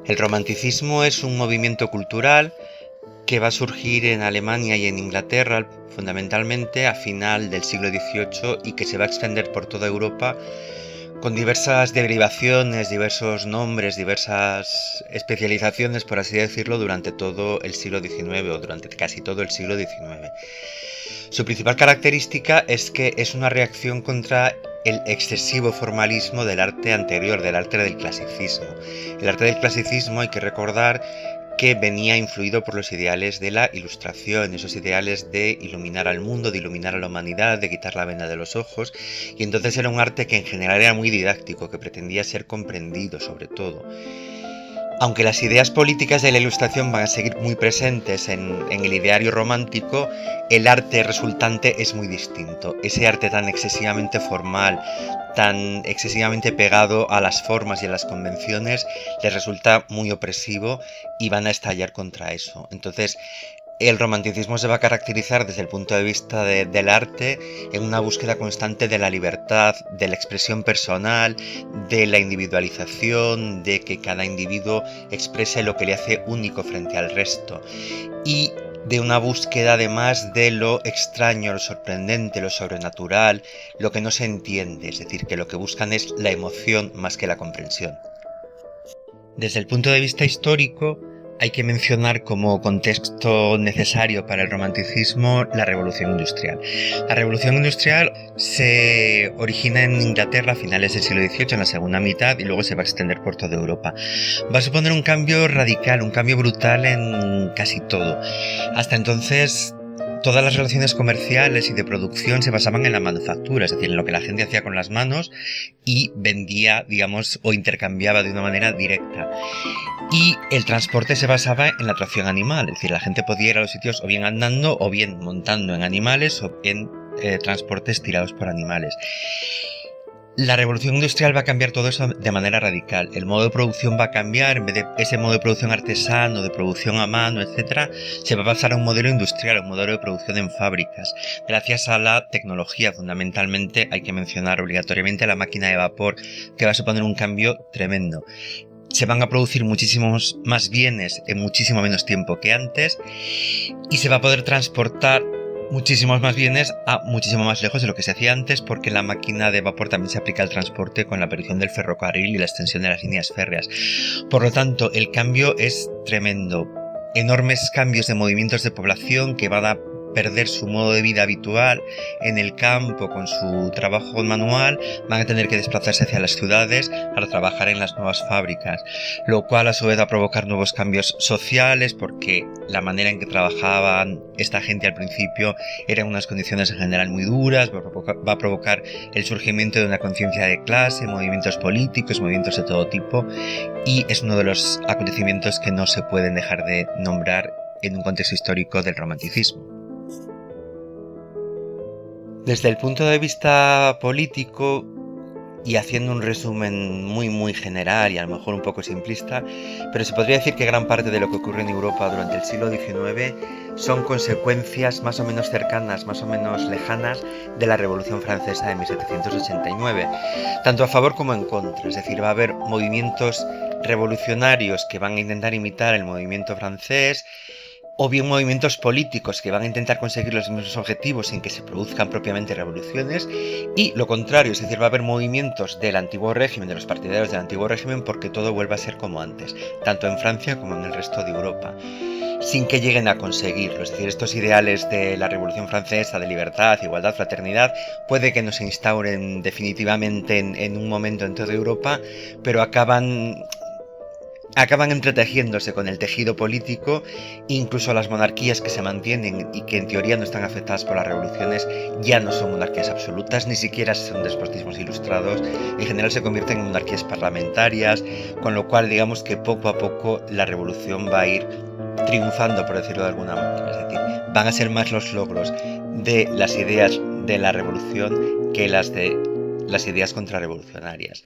El romanticismo es un movimiento cultural que va a surgir en Alemania y en Inglaterra fundamentalmente a final del siglo XVIII y que se va a extender por toda Europa con diversas derivaciones, diversos nombres, diversas especializaciones, por así decirlo, durante todo el siglo XIX o durante casi todo el siglo XIX. Su principal característica es que es una reacción contra el excesivo formalismo del arte anterior, del arte del clasicismo. El arte del clasicismo, hay que recordar que venía influido por los ideales de la Ilustración, esos ideales de iluminar al mundo, de iluminar a la humanidad, de quitar la venda de los ojos, y entonces era un arte que en general era muy didáctico, que pretendía ser comprendido sobre todo. Aunque las ideas políticas de la Ilustración van a seguir muy presentes en el ideario romántico, el arte resultante es muy distinto. Ese arte tan excesivamente formal, tan excesivamente pegado a las formas y a las convenciones, les resulta muy opresivo y van a estallar contra eso. Entonces, el romanticismo se va a caracterizar desde el punto de vista del arte en una búsqueda constante de la libertad, de la expresión personal, de la individualización, de que cada individuo exprese lo que le hace único frente al resto, y de una búsqueda además de lo extraño, lo sorprendente, lo sobrenatural, lo que no se entiende, es decir, que lo que buscan es la emoción más que la comprensión. Desde el punto de vista histórico, hay que mencionar como contexto necesario para el romanticismo la Revolución Industrial. La Revolución Industrial se origina en Inglaterra a finales del siglo XVIII, en la segunda mitad, y luego se va a extender por toda Europa. Va a suponer un cambio radical, un cambio brutal en casi todo. Hasta entonces, todas las relaciones comerciales y de producción se basaban en la manufactura, es decir, en lo que la gente hacía con las manos y vendía, digamos, o intercambiaba de una manera directa. Y el transporte se basaba en la tracción animal, es decir, la gente podía ir a los sitios o bien andando o bien montando en animales o en transportes tirados por animales. La revolución industrial va a cambiar todo eso de manera radical. El modo de producción va a cambiar, en vez de ese modo de producción artesano, de producción a mano, etc., se va a pasar a un modelo industrial, a un modelo de producción en fábricas. Gracias a la tecnología, fundamentalmente, hay que mencionar obligatoriamente la máquina de vapor, que va a suponer un cambio tremendo. Se van a producir muchísimos más bienes en muchísimo menos tiempo que antes y se va a poder transportar muchísimos más bienes a muchísimo más lejos de lo que se hacía antes, porque la máquina de vapor también se aplica al transporte con la aparición del ferrocarril y la extensión de las líneas férreas. Por lo tanto, el cambio es tremendo. Enormes cambios de movimientos de población que van a perder su modo de vida habitual en el campo con su trabajo manual, van a tener que desplazarse hacia las ciudades para trabajar en las nuevas fábricas, lo cual a su vez va a provocar nuevos cambios sociales, porque la manera en que trabajaban esta gente al principio eran unas condiciones en general muy duras, va a provocar el surgimiento de una conciencia de clase, movimientos políticos, movimientos de todo tipo, y es uno de los acontecimientos que no se pueden dejar de nombrar en un contexto histórico del romanticismo. Desde el punto de vista político, y haciendo un resumen muy general y a lo mejor un poco simplista, pero se podría decir que gran parte de lo que ocurre en Europa durante el siglo XIX son consecuencias más o menos cercanas, más o menos lejanas de la Revolución Francesa de 1789, tanto a favor como en contra. Es decir, va a haber movimientos revolucionarios que van a intentar imitar el movimiento francés, o bien movimientos políticos que van a intentar conseguir los mismos objetivos sin que se produzcan propiamente revoluciones, y lo contrario, es decir, va a haber movimientos del antiguo régimen, de los partidarios del antiguo régimen, porque todo vuelva a ser como antes, tanto en Francia como en el resto de Europa, sin que lleguen a conseguirlo. Es decir, estos ideales de la Revolución Francesa, de libertad, igualdad, fraternidad, puede que no se instauren definitivamente en un momento en toda Europa, pero acaban entretejiéndose con el tejido político. Incluso las monarquías que se mantienen y que en teoría no están afectadas por las revoluciones ya no son monarquías absolutas, ni siquiera son despotismos ilustrados, en general se convierten en monarquías parlamentarias, con lo cual digamos que poco a poco la revolución va a ir triunfando, por decirlo de alguna manera. Es decir, van a ser más los logros de las ideas de la revolución que las de las ideas contrarrevolucionarias.